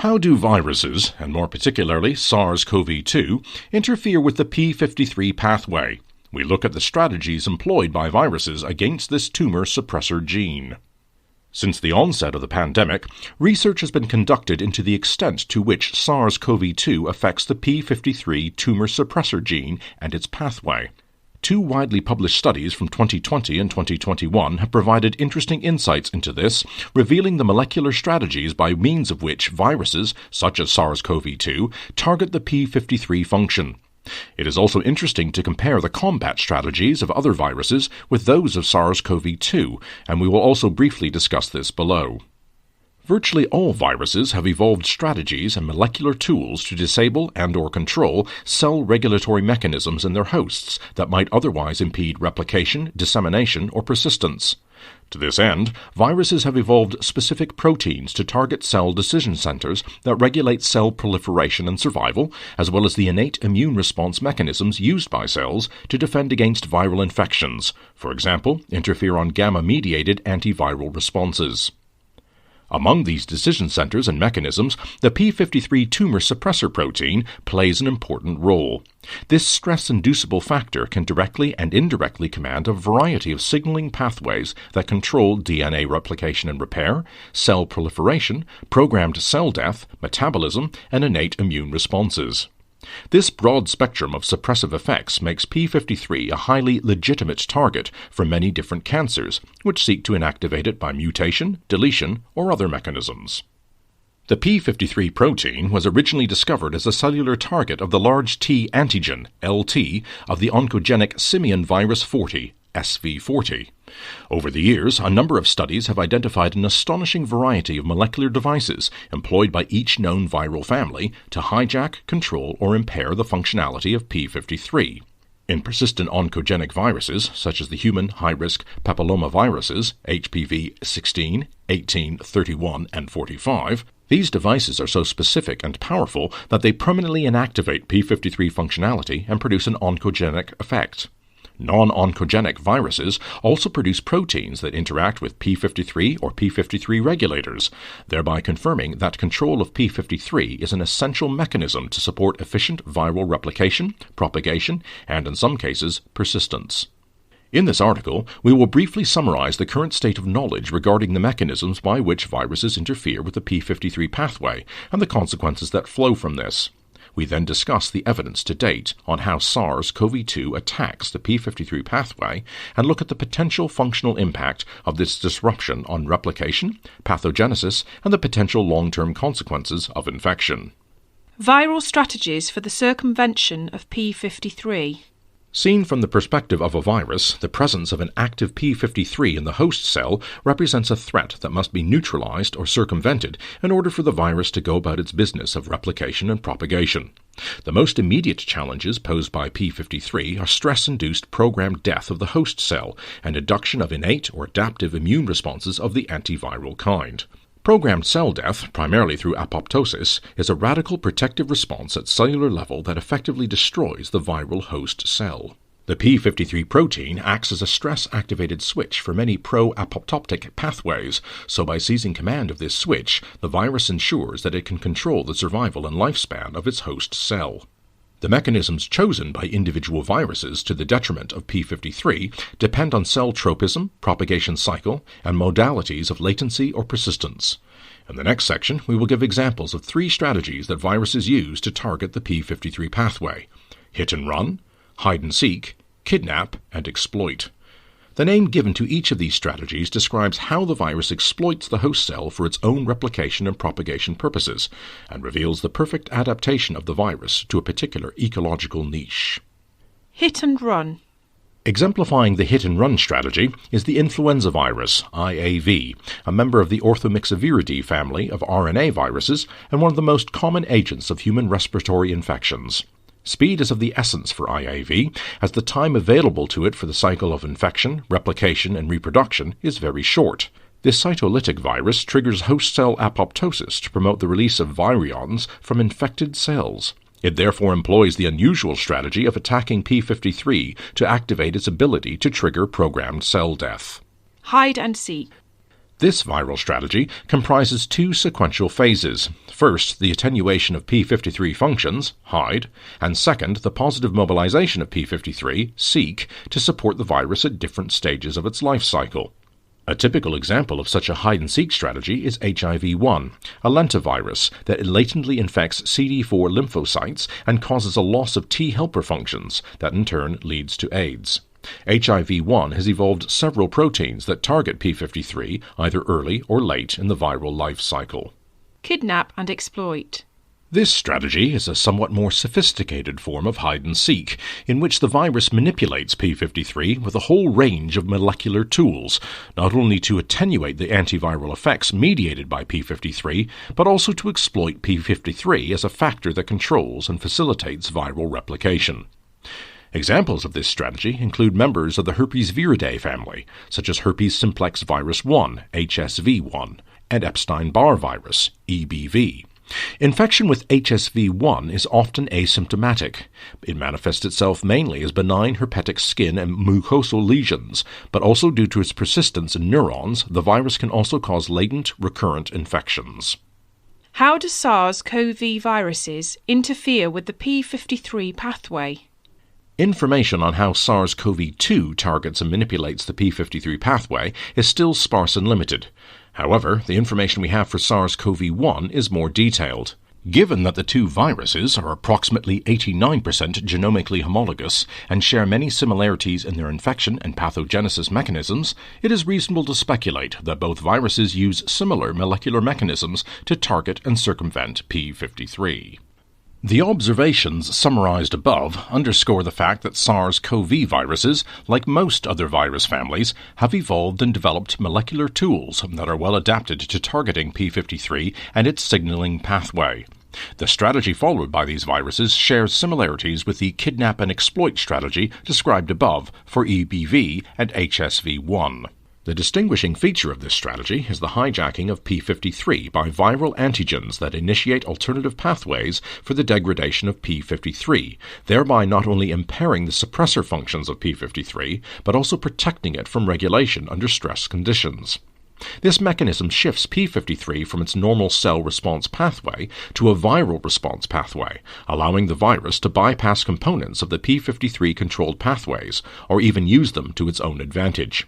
How do viruses, and more particularly SARS-CoV-2, interfere with the p53 pathway? We look at the strategies employed by viruses against this tumor suppressor gene. Since the onset of the pandemic, research has been conducted into the extent to which SARS-CoV-2 affects the p53 tumor suppressor gene and its pathway. Two widely published studies from 2020 and 2021 have provided interesting insights into this, revealing the molecular strategies by means of which viruses, such as SARS-CoV-2, target the p53 function. It is also interesting to compare the combat strategies of other viruses with those of SARS-CoV-2, and we will also briefly discuss this below. Virtually all viruses have evolved strategies and molecular tools to disable and/or control cell regulatory mechanisms in their hosts that might otherwise impede replication, dissemination, or persistence. To this end, viruses have evolved specific proteins to target cell decision centers that regulate cell proliferation and survival, as well as the innate immune response mechanisms used by cells to defend against viral infections, for example, interferon gamma-mediated antiviral responses. Among these decision centers and mechanisms, the p53 tumor suppressor protein plays an important role. This stress-inducible factor can directly and indirectly command a variety of signaling pathways that control DNA replication and repair, cell proliferation, programmed cell death, metabolism, and innate immune responses. This broad spectrum of suppressive effects makes p53 a highly legitimate target for many different cancers, which seek to inactivate it by mutation, deletion, or other mechanisms. The p53 protein was originally discovered as a cellular target of the large T antigen, LT, of the oncogenic simian virus 40, SV40. Over the years, a number of studies have identified an astonishing variety of molecular devices employed by each known viral family to hijack, control, or impair the functionality of p53. In persistent oncogenic viruses, such as the human high-risk papillomaviruses, HPV 16, 18, 31, and 45, these devices are so specific and powerful that they permanently inactivate p53 functionality and produce an oncogenic effect. Non-oncogenic viruses also produce proteins that interact with p53 or p53 regulators, thereby confirming that control of p53 is an essential mechanism to support efficient viral replication, propagation, and in some cases, persistence. In this article, we will briefly summarize the current state of knowledge regarding the mechanisms by which viruses interfere with the p53 pathway and the consequences that flow from this. We then discuss the evidence to date on how SARS-CoV-2 attacks the p53 pathway and look at the potential functional impact of this disruption on replication, pathogenesis, and the potential long-term consequences of infection. Viral strategies for the circumvention of p53. Seen from the perspective of a virus, the presence of an active p53 in the host cell represents a threat that must be neutralized or circumvented in order for the virus to go about its business of replication and propagation. The most immediate challenges posed by p53 are stress-induced programmed death of the host cell and induction of innate or adaptive immune responses of the antiviral kind. Programmed cell death, primarily through apoptosis, is a radical protective response at cellular level that effectively destroys the viral host cell. The p53 protein acts as a stress-activated switch for many pro-apoptotic pathways, so by seizing command of this switch, the virus ensures that it can control the survival and lifespan of its host cell. The mechanisms chosen by individual viruses to the detriment of p53 depend on cell tropism, propagation cycle, and modalities of latency or persistence. In the next section, we will give examples of 3 strategies that viruses use to target the p53 pathway: hit and run, hide and seek, kidnap, and exploit. The name given to each of these strategies describes how the virus exploits the host cell for its own replication and propagation purposes, and reveals the perfect adaptation of the virus to a particular ecological niche. Hit and run. Exemplifying the hit-and-run strategy is the influenza virus, IAV, a member of the Orthomyxoviridae family of RNA viruses and one of the most common agents of human respiratory infections. Speed is of the essence for IAV, as the time available to it for the cycle of infection, replication, and reproduction is very short. This cytolytic virus triggers host cell apoptosis to promote the release of virions from infected cells. It therefore employs the unusual strategy of attacking p53 to activate its ability to trigger programmed cell death. Hide and seek. This viral strategy comprises two sequential phases. First, the attenuation of p53 functions, hide, and second, the positive mobilization of p53, seek, to support the virus at different stages of its life cycle. A typical example of such a hide-and-seek strategy is HIV-1, a lentivirus that latently infects CD4 lymphocytes and causes a loss of T helper functions that in turn leads to AIDS. HIV-1 has evolved several proteins that target p53 either early or late in the viral life cycle. Kidnap and exploit. This strategy is a somewhat more sophisticated form of hide-and-seek, in which the virus manipulates p53 with a whole range of molecular tools, not only to attenuate the antiviral effects mediated by p53, but also to exploit p53 as a factor that controls and facilitates viral replication. Examples of this strategy include members of the herpes viridae family, such as herpes simplex virus 1, HSV1, and Epstein-Barr virus, EBV. Infection with HSV1 is often asymptomatic. It manifests itself mainly as benign herpetic skin and mucosal lesions, but also due to its persistence in neurons, the virus can also cause latent, recurrent infections. How do SARS-CoV viruses interfere with the p53 pathway? Information on how SARS-CoV-2 targets and manipulates the p53 pathway is still sparse and limited. However, the information we have for SARS-CoV-1 is more detailed. Given that the two viruses are approximately 89% genomically homologous and share many similarities in their infection and pathogenesis mechanisms, it is reasonable to speculate that both viruses use similar molecular mechanisms to target and circumvent p53. The observations summarized above underscore the fact that SARS-CoV viruses, like most other virus families, have evolved and developed molecular tools that are well adapted to targeting p53 and its signaling pathway. The strategy followed by these viruses shares similarities with the kidnap and exploit strategy described above for EBV and HSV1. The distinguishing feature of this strategy is the hijacking of p53 by viral antigens that initiate alternative pathways for the degradation of p53, thereby not only impairing the suppressor functions of p53, but also protecting it from regulation under stress conditions. This mechanism shifts p53 from its normal cell response pathway to a viral response pathway, allowing the virus to bypass components of the p53-controlled pathways, or even use them to its own advantage.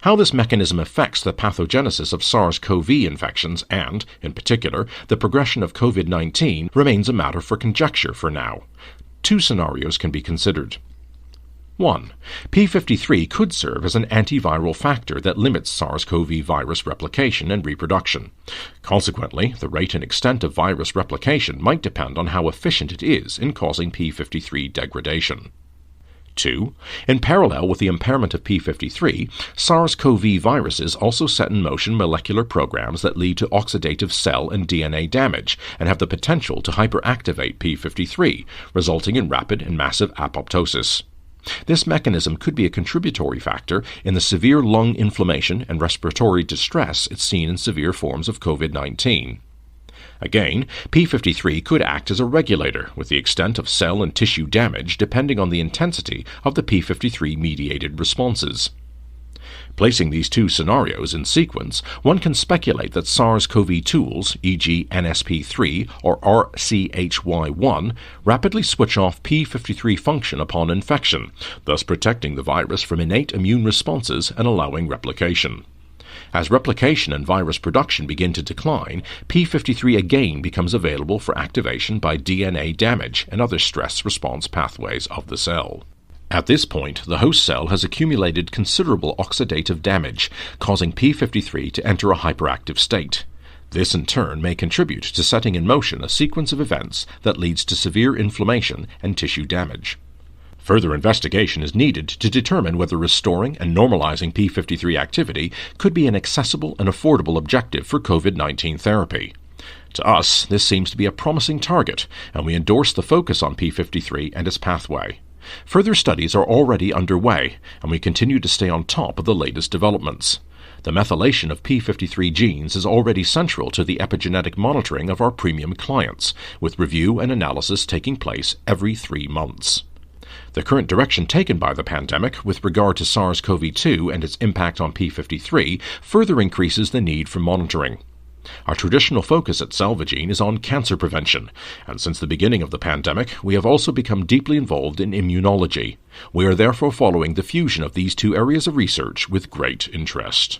How this mechanism affects the pathogenesis of SARS-CoV infections and, in particular, the progression of COVID-19 remains a matter for conjecture for now. Two scenarios can be considered. 1. p53 could serve as an antiviral factor that limits SARS-CoV virus replication and reproduction. Consequently, the rate and extent of virus replication might depend on how efficient it is in causing p53 degradation. 2. In parallel with the impairment of p53, SARS-CoV viruses also set in motion molecular programs that lead to oxidative cell and DNA damage and have the potential to hyperactivate p53, resulting in rapid and massive apoptosis. This mechanism could be a contributory factor in the severe lung inflammation and respiratory distress it's seen in severe forms of COVID-19. Again, p53 could act as a regulator, with the extent of cell and tissue damage depending on the intensity of the p53-mediated responses. Placing these two scenarios in sequence, one can speculate that SARS-CoV tools, e.g. NSP3 or RCHY1, rapidly switch off p53 function upon infection, thus protecting the virus from innate immune responses and allowing replication. As replication and virus production begin to decline, p53 again becomes available for activation by DNA damage and other stress response pathways of the cell. At this point, the host cell has accumulated considerable oxidative damage, causing p53 to enter a hyperactive state. This in turn may contribute to setting in motion a sequence of events that leads to severe inflammation and tissue damage. Further investigation is needed to determine whether restoring and normalizing p53 activity could be an accessible and affordable objective for COVID-19 therapy. To us, this seems to be a promising target, and we endorse the focus on p53 and its pathway. Further studies are already underway, and we continue to stay on top of the latest developments. The methylation of p53 genes is already central to the epigenetic monitoring of our premium clients, with review and analysis taking place every 3 months. The current direction taken by the pandemic with regard to SARS-CoV-2 and its impact on p53 further increases the need for monitoring. Our traditional focus at Salvagene is on cancer prevention, and since the beginning of the pandemic, we have also become deeply involved in immunology. We are therefore following the fusion of these two areas of research with great interest.